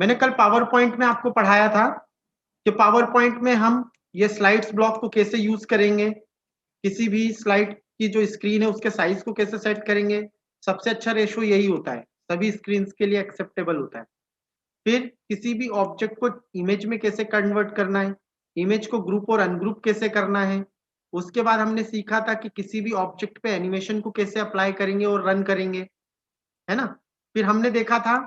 मैंने कल power point में आपको पढ़ाया था कि पावर पॉइंट में हम ये स्लाइड्स ब्लॉक को कैसे यूज करेंगे, किसी भी स्लाइड की जो स्क्रीन है उसके साइज को कैसे सेट करेंगे। सबसे अच्छा रेशो यही होता है, सभी स्क्रीन के लिए एक्सेप्टेबल होता है। फिर किसी भी ऑब्जेक्ट को इमेज में कैसे कन्वर्ट करना है, इमेज को ग्रुप और अनग्रुप कैसे करना है। उसके बाद हमने सीखा था कि किसी भी ऑब्जेक्ट पे एनिमेशन को कैसे अप्लाई करेंगे और रन करेंगे, है ना। फिर हमने देखा था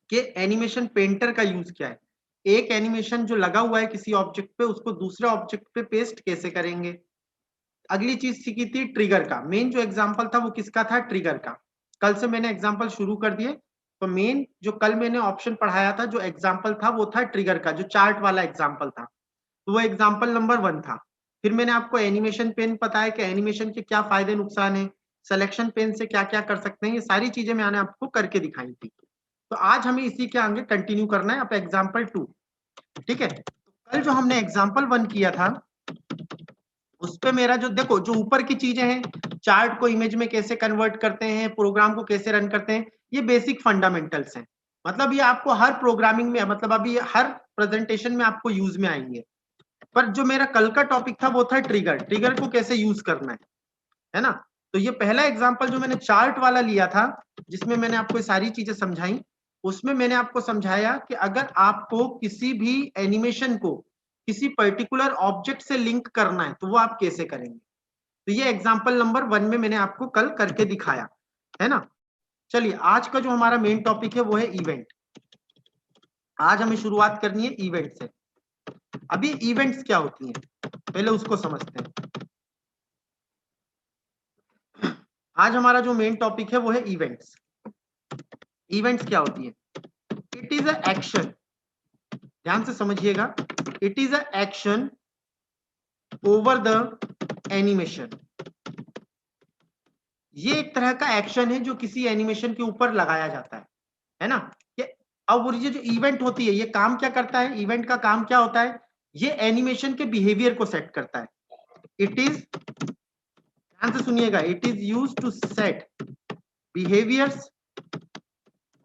कि एनिमेशन पेंटर का यूज क्या है, एक एनिमेशन जो लगा हुआ है किसी ऑब्जेक्ट पे उसको दूसरे ऑब्जेक्ट पे पेस्ट कैसे करेंगे। अगली चीज सीखी थी ट्रिगर का, मेन जो एग्जांपल था वो किसका था, ट्रिगर का। कल से मैंने एग्जांपल शुरू कर दिए, तो मेन जो कल मैंने ऑप्शन पढ़ाया था जो एग्जांपल था वो था ट्रिगर का, जो चार्ट वाला एग्जांपल था, तो वो एग्जांपल नंबर 1 था। फिर मैंने आपको एनिमेशन पेन बताया कि एनिमेशन के क्या फायदे नुकसान है, सिलेक्शन पेन से क्या क्या कर सकते हैं, ये सारी चीजें मैंने आपको करके दिखाई थी। तो आज हमें इसी के आगे कंटिन्यू करना है, अब एग्जाम्पल 2, ठीक है। तो कल जो हमने एग्जाम्पल 1 किया था उस पे मेरा जो देखो जो ऊपर की चीजें हैं, चार्ट को इमेज में कैसे कन्वर्ट करते हैं, प्रोग्राम को कैसे रन करते हैं, ये बेसिक फंडामेंटल्स हैं। मतलब ये आपको हर प्रोग्रामिंग में, मतलब अभी हर प्रेजेंटेशन में आपको यूज में आएंगे। पर जो मेरा कल का टॉपिक था वो था ट्रिगर, ट्रिगर को कैसे यूज करना है ना। तो ये पहला एग्जांपल जो मैंने चार्ट वाला लिया था जिसमें मैंने आपको सारी चीजें समझाई, उसमें मैंने आपको समझाया कि अगर आपको किसी भी एनिमेशन को किसी पर्टिकुलर ऑब्जेक्ट से लिंक करना है तो वो आप कैसे करेंगे। तो ये एग्जांपल नंबर 1 में मैंने आपको कल करके दिखाया, है ना। चलिए आज का जो हमारा मेन टॉपिक है वो है इवेंट। आज हमें शुरुआत करनी है इवेंट से। अभी इवेंट्स क्या होती हैं पहले उसको समझते हैं। आज हमारा जो मेन टॉपिक है वो है इवेंट्स। इवेंट्स क्या होती है, इट इज अ एक्शन, ध्यान से समझिएगा, it is a action over the animation. ये एक तरह का एक्शन है जो किसी एनिमेशन के ऊपर लगाया जाता है ना। कि अब ये जो इवेंट होती है ये काम क्या करता है, इवेंट का काम क्या होता है, ये एनिमेशन के बिहेवियर को सेट करता है। इट इज, ध्यान से सुनिएगा, it is use to set behaviours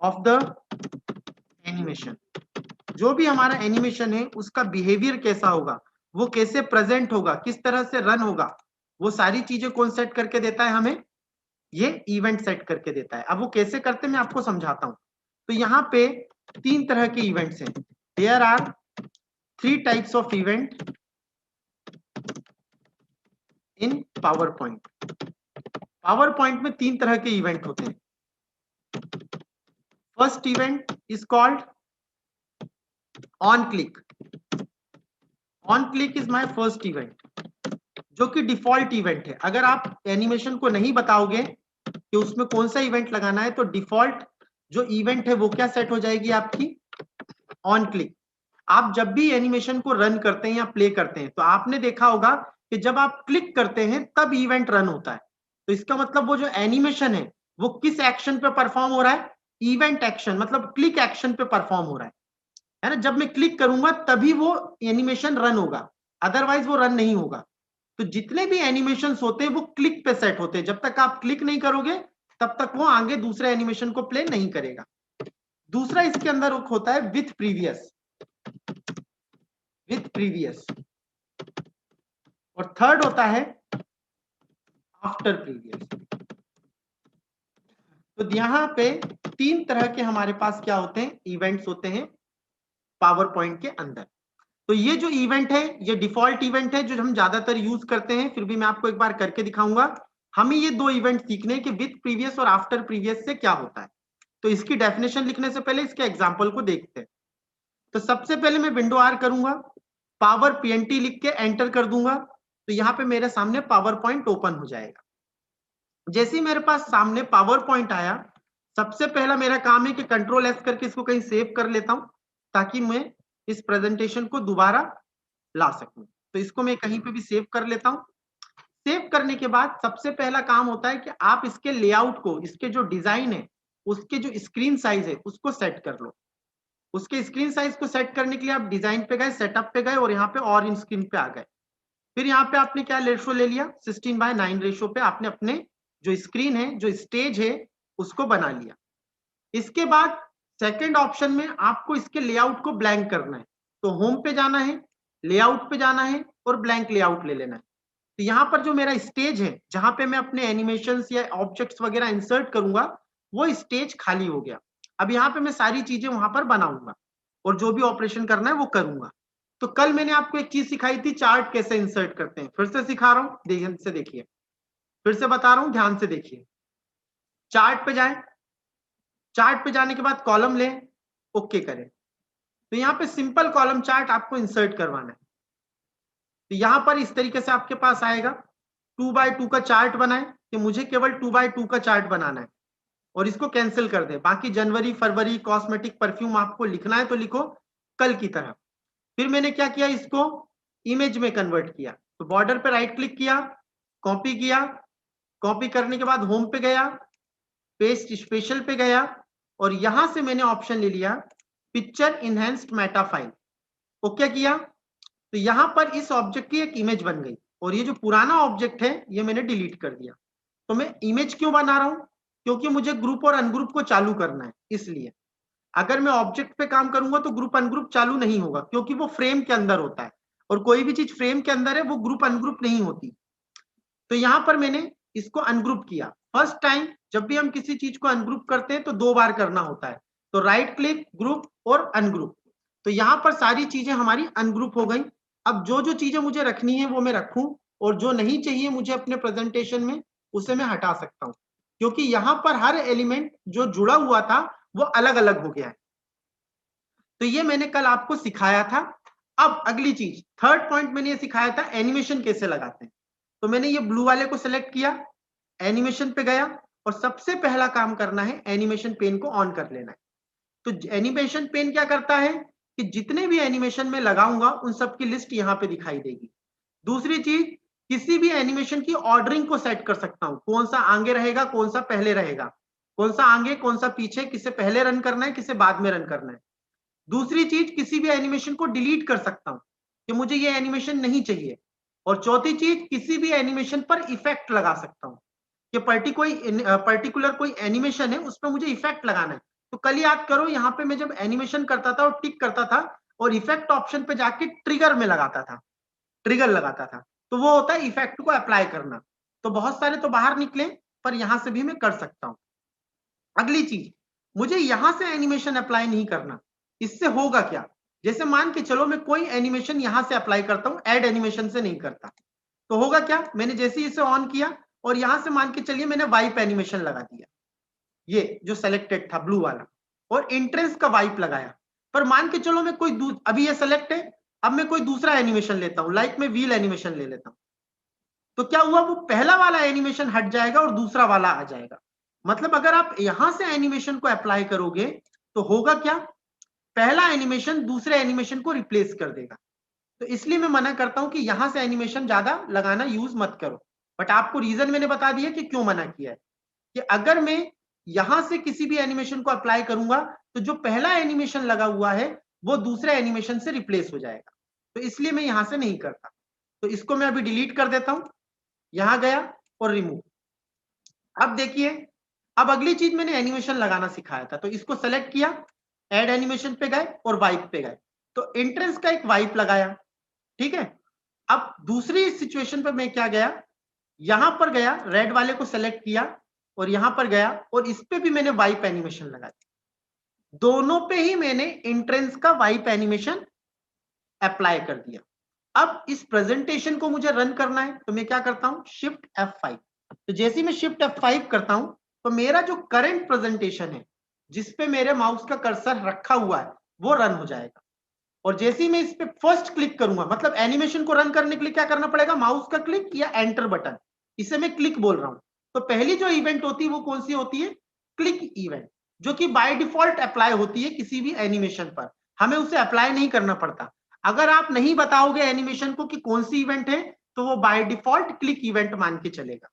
of the animation. जो भी हमारा एनिमेशन है उसका बिहेवियर कैसा होगा, वो कैसे प्रेजेंट होगा, किस तरह से रन होगा, वो सारी चीजें कौन सेट करके देता है हमें, ये इवेंट सेट करके देता है। अब वो कैसे करते हैं मैं आपको समझाता हूं। तो यहाँ पे 3 तरह के इवेंट्स हैं, there are 3 types of event in PowerPoint. PowerPoint में 3 तरह के इवेंट होते हैं। First event is called on click. On click is my first event, जो कि डिफॉल्ट इवेंट है। अगर आप एनिमेशन को नहीं बताओगे कि उसमें कौन सा इवेंट लगाना है तो डिफॉल्ट जो इवेंट है वो क्या सेट हो जाएगी आपकी, ऑन क्लिक। आप जब भी एनिमेशन को रन करते हैं या प्ले करते हैं तो आपने देखा होगा कि जब आप क्लिक करते हैं तब इवेंट रन होता है। तो इसका मतलब वो जो एनिमेशन है वो किस एक्शन पे परफॉर्म हो रहा है, इवेंट एक्शन, मतलब क्लिक एक्शन पे परफॉर्म हो रहा है ना। जब मैं क्लिक करूंगा तभी वो एनिमेशन रन होगा, अदरवाइज वो रन नहीं होगा। तो जितने भी एनिमेशन होते हैं वो क्लिक पे सेट होते हैं, जब तक आप क्लिक नहीं करोगे तब तक वो आगे दूसरे एनिमेशन को प्ले नहीं करेगा। दूसरा इसके अंदर होता है विथ प्रीवियस, विथ प्रीवियस। और थर्ड होता है आफ्टर प्रीवियस। तो यहां पे 3 तरह के हमारे पास क्या होते हैं, इवेंट्स होते हैं पावर पॉइंट के अंदर। तो ये जो इवेंट है ये डिफॉल्ट इवेंट है जो हम ज्यादातर यूज करते हैं, फिर भी मैं आपको एक बार करके दिखाऊंगा। हमें ये 2 इवेंट सीखने हैं कि विथ प्रीवियस और आफ्टर प्रीवियस से क्या होता है। तो इसकी डेफिनेशन लिखने से पहले इसके एग्जाम्पल को देखते हैं। तो सबसे पहले मैं विंडो आर करूंगा, पावर पीएनटी लिख के एंटर कर दूंगा, तो यहाँ पे मेरे सामने पावर पॉइंट ओपन हो जाएगा। जैसे ही मेरे पास सामने पावर पॉइंट आया, सबसे पहला मेरा काम है कि कंट्रोल एस करके इसको कहीं सेव कर लेता हूं ताकि मैं इस प्रेजेंटेशन को दोबारा ला सकूं। तो इसको मैं कहीं पे भी सेव कर लेता हूं। सेव करने के बाद सबसे पहला काम होता है कि आप इसके लेआउट को, इसके जो डिजाइन है उसके जो स्क्रीन साइज है उसको सेट कर लो। उसके स्क्रीन साइज को सेट करने के लिए आप डिजाइन पे गए, सेटअप पे गए और यहाँ पे और इन स्क्रीन पे आ गए। फिर यहाँ पे आपने क्या रेशो ले लिया, 16:9 रेशो पे आपने अपने जो स्क्रीन है, जो स्टेज है उसको बना लिया। इसके बाद सेकंड ऑप्शन में आपको इसके लेआउट को ब्लैंक करना है, तो होम पे जाना है, लेआउट पे जाना है और ब्लैंक लेआउट ले लेना है। तो यहाँ पर जो मेरा स्टेज है जहां पे मैं अपने एनिमेशंस या ऑब्जेक्ट्स वगैरह इंसर्ट करूंगा, वो स्टेज खाली हो गया। अब यहाँ पे मैं सारी चीजें वहां पर बनाऊंगा और जो भी ऑपरेशन करना है वो करूंगा। तो कल मैंने आपको एक चीज सिखाई थी, चार्ट कैसे इंसर्ट करते हैं, फिर से सिखा रहा हूँ, ध्यान से देखिए, फिर से बता रहा हूँ, ध्यान से देखिए। चार्ट पे जाएं, चार्ट पे जाने के बाद कॉलम लें, ओके करें। तो यहाँ पे सिंपल कॉलम चार्ट आपको इंसर्ट करवाना है। तो यहाँ पर इस तरीके से आपके पास आएगा, 2x2 का चार्ट बनाए कि मुझे केवल 2x2 का चार्ट बनाना है और इसको कैंसिल कर दे। बाकी जनवरी, फरवरी, कॉस्मेटिक, परफ्यूम आपको लिखना है तो लिखो कल की तरह। फिर मैंने क्या किया, इसको इमेज में कन्वर्ट किया। तो बॉर्डर पे राइट क्लिक किया, कॉपी किया, कॉपी करने के बाद होम पे गया, पेस्ट स्पेशल पे गया और यहां से मैंने ऑप्शन ले लिया picture enhanced Meta file. Okay किया, तो यहां पर इस ऑब्जेक्ट की एक इमेज बन गई और ये जो पुराना ऑब्जेक्ट है ये मैंने डिलीट कर दिया। तो मैं इमेज क्यों बना रहा हूं, क्योंकि मुझे ग्रुप और अनग्रुप को चालू करना है। इसलिए अगर मैं ऑब्जेक्ट पे काम करूंगा तो ग्रुप अनग्रुप चालू नहीं होगा, क्योंकि वो फ्रेम के अंदर होता है और कोई भी चीज फ्रेम के अंदर है वो ग्रुप अनग्रुप नहीं होती। तो यहां पर मैंने इसको अनग्रुप किया। फर्स्ट टाइम जब भी हम किसी चीज को अनग्रुप करते हैं तो 2 बार करना होता है, तो राइट क्लिक, ग्रुप और अनग्रुप। तो यहां पर सारी चीजें हमारी अनग्रुप हो गई। अब जो जो चीजें मुझे रखनी है वो मैं रखूं और जो नहीं चाहिए मुझे अपने प्रेजेंटेशन में, उसे मैं हटा सकता हूं, क्योंकि यहां पर हर एलिमेंट जो जुड़ा हुआ था वो अलग अलग हो गया है। तो ये मैंने कल आपको सिखाया था। अब अगली चीज, थर्ड पॉइंट मैंने ये सिखाया था एनिमेशन कैसे लगाते हैं। तो मैंने ये ब्लू वाले को सिलेक्ट किया, एनिमेशन पे गया और सबसे पहला काम करना है एनिमेशन पेन को ऑन कर लेना है। तो एनिमेशन पेन क्या करता है कि जितने भी एनिमेशन में लगाऊंगा उन सबकी लिस्ट यहाँ पे दिखाई देगी। दूसरी चीज, किसी भी एनिमेशन की ऑर्डरिंग को सेट कर सकता हूं, कौन सा आगे रहेगा, कौन सा पहले रहेगा, कौन सा आगे, कौन सा पीछे, किसे पहले रन करना है, किसे बाद में रन करना है। दूसरी चीज, किसी भी एनिमेशन को डिलीट कर सकता हूं कि मुझे ये एनिमेशन नहीं चाहिए। और चौथी चीज, किसी भी एनिमेशन पर इफेक्ट लगा सकता हूं कि पर्टिकुलर कोई एनिमेशन है उस पर मुझे इफेक्ट लगाना है। तो कल याद करो, यहाँ पे मैं जब एनिमेशन करता था और टिक करता था और इफेक्ट ऑप्शन पे जाके ट्रिगर में लगाता था, ट्रिगर लगाता था, तो वो होता है इफेक्ट को अप्लाई करना। तो बहुत सारे तो बाहर निकले, पर यहां से भी मैं कर सकता हूं। अगली चीज, मुझे यहां से एनिमेशन अप्लाई नहीं करना। इससे होगा क्या, जैसे मान के चलो मैं कोई एनिमेशन यहां से अप्लाई करता हूं, ऐड एनिमेशन से नहीं करता, तो होगा क्या, मैंने जैसे ही इसे ऑन किया और यहां से मान के चलिए मैंने वाइप एनिमेशन लगा दिया, ये जो सेलेक्टेड था ब्लू वाला, और एंट्रेंस का वाइप लगाया। पर मान के चलो मैं कोई अभी ये सेलेक्ट है, अब मैं कोई दूसरा एनिमेशन लेता हूं, लाइक मैं व्हील एनिमेशन ले लेता हूं, तो क्या हुआ, वो पहला वाला एनिमेशन हट जाएगा और दूसरा वाला आ जाएगा। मतलब अगर आप यहां से एनिमेशन को अप्लाई करोगे तो होगा क्या, पहला एनिमेशन दूसरे एनिमेशन को रिप्लेस कर देगा। तो इसलिए मैं मना करता हूं कि यहां से एनिमेशन ज्यादा लगाना यूज मत करो। बट आपको रीजन मैंने बता दिया कि क्यों मना किया है, कि अगर मैं यहां से किसी भी एनिमेशन को अप्लाई करूंगा तो जो पहला एनिमेशन लगा हुआ है वो दूसरे एनिमेशन से रिप्लेस हो जाएगा। तो इसलिए मैं यहां से नहीं करता। तो इसको मैं अभी डिलीट कर देता हूं, यहां गया और रिमूव। अब देखिए, अब अगली चीज मैंने एनिमेशन लगाना सिखाया था, तो इसको सेलेक्ट किया, ऐड एनिमेशन पे गए और वाइप पे गए, तो एंट्रेंस का एक वाइप लगाया, ठीक है। अब दूसरी सिचुएशन पर मैं क्या गया, यहां पर गया, रेड वाले को सेलेक्ट किया और यहां पर गया और इस पे भी मैंने वाइप एनिमेशन लगा दिया। दोनों पे ही मैंने एंट्रेंस का वाइप एनिमेशन अप्लाई कर दिया। अब इस प्रेजेंटेशन को मुझे रन करना है, तो मैं क्या करता हूं, शिफ्ट F5। तो जैसे ही मैं शिफ्ट F5 करता हूं तो मेरा जो करंट प्रेजेंटेशन है जिसपे मेरे माउस का कर्सर रखा हुआ है वो रन हो जाएगा। और जैसे ही मैं इस पे फर्स्ट क्लिक करूंगा, मतलब एनिमेशन को रन करने के लिए क्या करना पड़ेगा, माउस का क्लिक या एंटर बटन, इसे मैं क्लिक बोल रहा हूं। तो पहली जो इवेंट होती है वो कौन सी होती है, क्लिक इवेंट, जो कि बाय डिफॉल्ट अप्लाई होती है किसी भी एनिमेशन पर, हमें उसे अप्लाई नहीं करना पड़ता। अगर आप नहीं बताओगे एनिमेशन को कि कौन सी इवेंट है तो वो बाय डिफॉल्ट क्लिक इवेंट मान के चलेगा।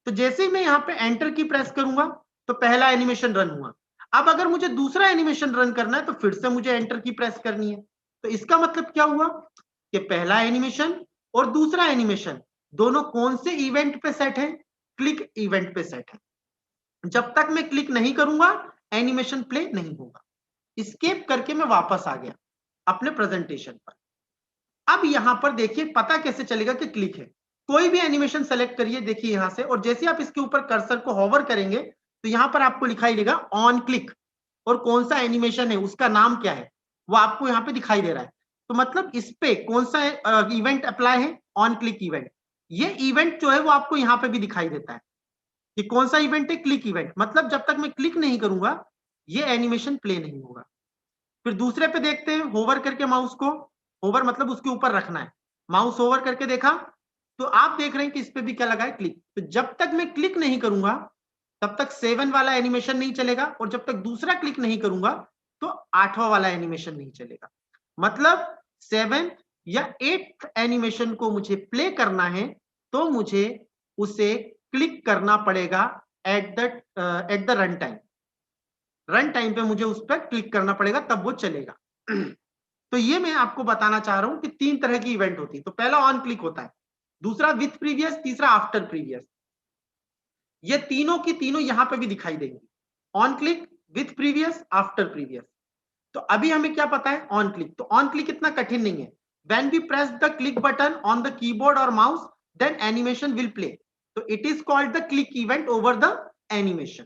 तो जैसे ही मैं यहाँ पे एंटर की प्रेस करूंगा तो पहला एनिमेशन रन हुआ। अब अगर मुझे दूसरा एनिमेशन रन करना है तो फिर से मुझे एंटर की प्रेस करनी है। तो इसका मतलब क्या हुआ कि पहला एनिमेशन और दूसरा एनिमेशन दोनों कौन से इवेंट पे सेट है, क्लिक इवेंट पे सेट है। जब तक मैं क्लिक नहीं करूंगा एनिमेशन प्ले नहीं होगा। एस्केप करके मैं वापस आ गया अपने प्रेजेंटेशन पर। अब यहां पर देखिए पता कैसे चलेगा कि क्लिक है। कोई भी एनिमेशन सेलेक्ट करिए, देखिए यहां से, और जैसे आप इसके ऊपर कर्सर को होवर करेंगे तो यहां पर आपको दिखाई देगा ऑन क्लिक, और कौन सा एनिमेशन है, उसका नाम क्या है, वो आपको यहाँ पे दिखाई दे रहा है। तो मतलब इस पे कौन सा इवेंट अप्लाई है, ऑन क्लिक इवेंट। ये इवेंट जो है वो आपको यहाँ पे भी दिखाई देता है कि कौन सा इवेंट है, क्लिक इवेंट। मतलब जब तक मैं क्लिक नहीं करूंगा ये एनिमेशन प्ले नहीं होगा। फिर दूसरे पे देखते हैं, होवर करके माउस को, होवर मतलब उसके ऊपर रखना है, माउस होवर करके देखा तो आप देख रहे हैं कि इस पे भी क्या लगा है, क्लिक। तो जब तक मैं क्लिक नहीं करूंगा तब तक 7 वाला एनिमेशन नहीं चलेगा, और जब तक दूसरा क्लिक नहीं करूंगा तो 8वां वाला एनिमेशन नहीं चलेगा। मतलब 7 या 8 एनिमेशन को मुझे प्ले करना है तो मुझे उसे क्लिक करना पड़ेगा at the run time. Run time पे मुझे उस पर क्लिक करना पड़ेगा, तब वो चलेगा। तो ये मैं आपको बताना चाह रहा हूं कि 3 तरह की इवेंट होती है। तो पहला ऑन क्लिक होता है, दूसरा विथ प्रीवियस, तीसरा आफ्टर प्रीवियस। ये तीनों की तीनों यहां पे भी दिखाई देंगी, on click, with previous, after previous. तो अभी हमें क्या पता है, ऑन क्लिक। तो ऑन क्लिक इतना कठिन नहीं है। When we press the click button on the keyboard और mouse then animation will play, तो it is called the click event over the animation,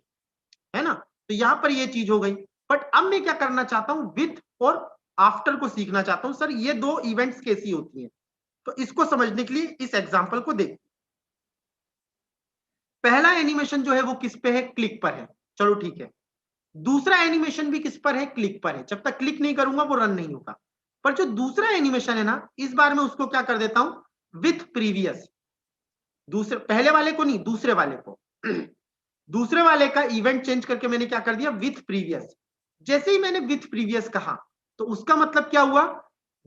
है ना। तो यहां पर ये चीज हो गई। बट अब मैं क्या करना चाहता हूं, विथ और आफ्टर को सीखना चाहता हूं। सर ये दो इवेंट्स कैसी होती हैं, तो इसको समझने के लिए इस एग्जांपल को देख। पहला एनिमेशन जो है वो किस पे है, क्लिक पर है, चलो ठीक है। दूसरा एनिमेशन भी किस पर है, क्लिक पर है। जब तक क्लिक नहीं करूंगा वो रन नहीं होगा। पर जो दूसरा एनिमेशन है ना, इस बार मैं उसको क्या कर देता हूं, विथ प्रीवियस। दूसरे, पहले वाले को नहीं, दूसरे वाले को दूसरे वाले का इवेंट चेंज करके मैंने क्या कर दिया, विथ प्रीवियस। जैसे ही मैंने विथ प्रीवियस कहा तो उसका मतलब क्या हुआ,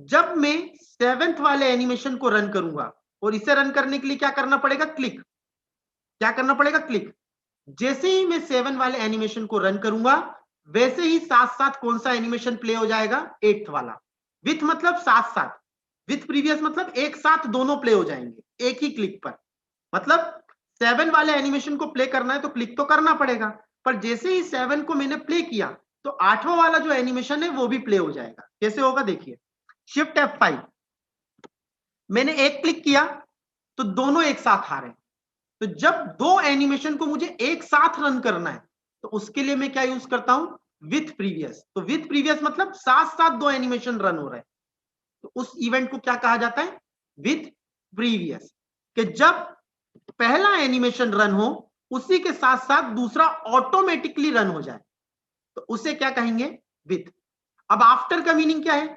जब मैं 7th वाले एनिमेशन को रन करूंगा, और इसे रन करने के लिए क्या करना पड़ेगा, क्लिक। क्या करना पड़ेगा, क्लिक। जैसे ही मैं 7 वाले एनिमेशन को रन करूंगा वैसे ही साथ साथ कौन सा एनिमेशन प्ले हो जाएगा, 8th वाला। विथ मतलब साथ साथ, विथ प्रीवियस मतलब एक साथ दोनों प्ले हो जाएंगे एक ही क्लिक पर। मतलब 7 वाले एनिमेशन को प्ले करना है तो क्लिक तो करना पड़ेगा, पर जैसे ही 7 को मैंने प्ले किया तो 8वां वाला जो एनिमेशन है वो भी प्ले हो जाएगा। कैसे होगा देखिए, शिफ्ट F5, मैंने एक क्लिक किया तो दोनों एक साथ आ रहे हैं। तो जब दो एनिमेशन को मुझे एक साथ रन करना है तो उसके लिए मैं क्या यूज करता हूं, विथ प्रीवियस। तो विथ प्रीवियस मतलब साथ साथ दो एनिमेशन रन हो रहे हैं, तो उस इवेंट को क्या कहा जाता है, विथ प्रीवियस। कि जब पहला एनिमेशन रन हो उसी के साथ साथ दूसरा ऑटोमेटिकली रन हो जाए तो उसे क्या कहेंगे, विथ। अब आफ्टर का मीनिंग क्या है,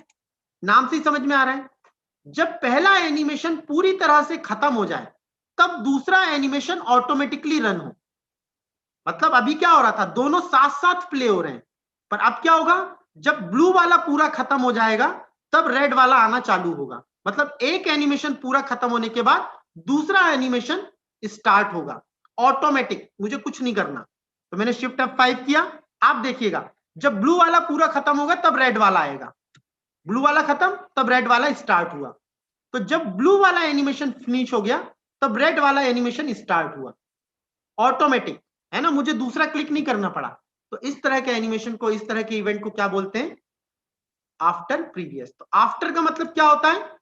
नाम से ही समझ में आ रहा है, जब पहला एनिमेशन पूरी तरह से खत्म हो जाए तब दूसरा एनिमेशन ऑटोमेटिकली रन हो। मतलब अभी क्या हो रहा था, दोनों साथ साथ प्ले हो रहे हैं, पर अब क्या होगा, जब ब्लू वाला पूरा खत्म हो जाएगा तब रेड वाला आना चालू होगा। मतलब एक एनिमेशन पूरा खत्म होने के बाद दूसरा एनिमेशन स्टार्ट होगा ऑटोमेटिक, मुझे कुछ नहीं करना। तो मैंने शिफ्ट F5 किया, आप देखिएगा जब ब्लू वाला पूरा खत्म होगा तब रेड वाला आएगा, ब्लू वाला खत्म तब रेड वाला स्टार्ट हुआ। तो जब ब्लू वाला एनिमेशन फिनिश हो गया तब रेड वाला एनिमेशन स्टार्ट हुआ ऑटोमेटिक, है ना, मुझे दूसरा क्लिक नहीं करना पड़ा। तो इस तरह के एनिमेशन को, इस तरह के इवेंट को क्या बोलते हैं, आफ्टर प्रीवियस। तो आफ्टर का मतलब क्या होता है,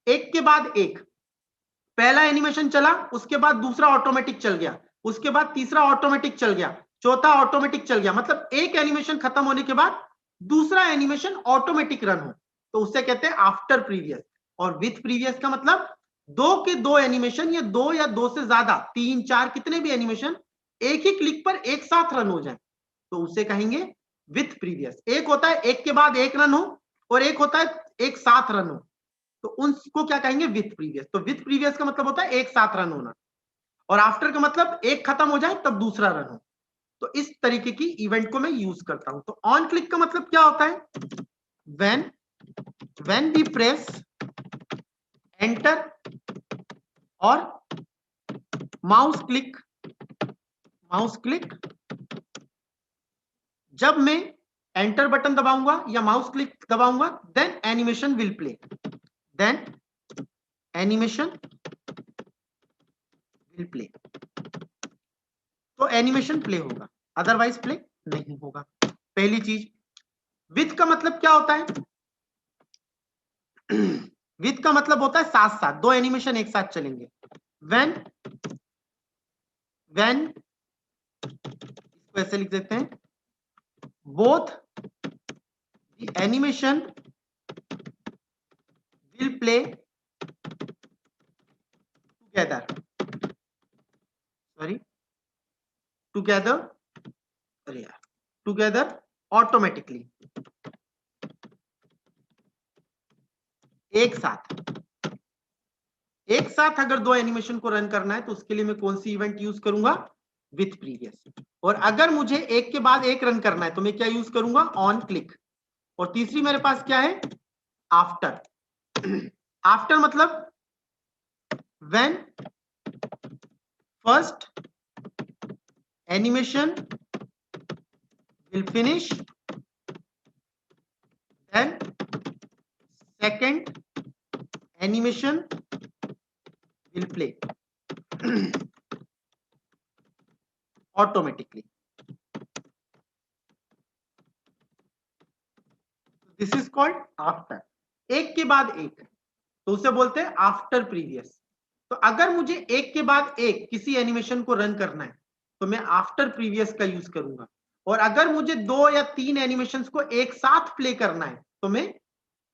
एक के बाद एक, पहला एनिमेशन चला उसके बाद दूसरा ऑटोमेटिक चल गया, उसके बाद तीसरा ऑटोमेटिक चल गया, चौथा ऑटोमेटिक चल गया। मतलब एक एनिमेशन खत्म होने के बाद दूसरा एनिमेशन ऑटोमेटिक रन हो तो उससे कहते हैं आफ्टर प्रीवियस। और विथ प्रीवियस का मतलब दो के दो एनिमेशन, या दो से ज्यादा, 3 4 कितने भी एनिमेशन एक ही क्लिक पर एक साथ रन हो जाए तो उसे कहेंगे विथ प्रीवियस। एक होता है एक के बाद एक रन हो, और एक होता है एक साथ रन हो, तो उनको क्या कहेंगे, विथ प्रीवियस। तो विथ प्रीवियस का मतलब होता है एक साथ रन होना, और आफ्टर का मतलब एक खत्म हो जाए तब दूसरा रन हो। तो इस तरीके की इवेंट को मैं यूज करता हूं। तो ऑन क्लिक का मतलब क्या होता है, when when we press enter और माउस क्लिक, जब मैं एंटर बटन दबाऊंगा या माउस क्लिक दबाऊंगा then animation will play, then animation will play, तो एनिमेशन प्ले होगा, अदरवाइज प्ले नहीं होगा। पहली चीज। विथ का मतलब क्या होता है? विथ का मतलब होता है साथ साथ, दो एनिमेशन एक साथ चलेंगे। व्हेन इसको ऐसे लिख देते हैं, both the animation will play together, sorry together, अरे यार, टुगेदर ऑटोमेटिकली, एक साथ अगर दो एनिमेशन को रन करना है तो उसके लिए मैं कौन सी इवेंट यूज करूंगा? With previous. और अगर मुझे एक के बाद एक रन करना है तो मैं क्या यूज करूंगा? On click. और तीसरी मेरे पास क्या है? आफ्टर। आफ्टर मतलब when first animation will finish, then second animation will play automatically. This is called after. एक के बाद एक, तो उसे बोलते हैं आफ्टर प्रीवियस। तो अगर मुझे एक के बाद एक किसी एनिमेशन को रन करना है तो मैं आफ्टर प्रीवियस का यूज करूंगा। और अगर मुझे 2 या 3 एनिमेशंस को एक साथ प्ले करना है तो मैं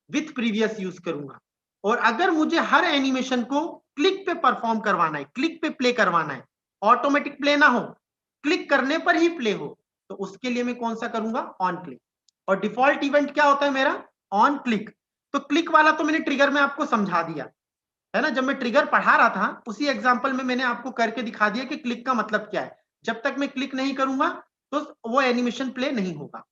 विथ प्रीवियस यूज करूंगा। और अगर मुझे हर एनिमेशन को क्लिक पे परफॉर्म करवाना है, क्लिक पे प्ले करवाना है, ऑटोमेटिक प्ले ना हो, क्लिक करने पर ही प्ले हो, तो उसके लिए मैं कौन सा करूंगा? On click. और डिफॉल्ट इवेंट क्या होता है मेरा? On click. तो क्लिक वाला तो मैंने ट्रिगर में आपको समझा दिया है ना, जब मैं ट्रिगर पढ़ा रहा था उसी एग्जांपल में मैंने आपको करके दिखा दिया कि क्लिक का मतलब क्या है। जब तक मैं क्लिक नहीं करूंगा तो वो एनिमेशन प्ले नहीं होगा।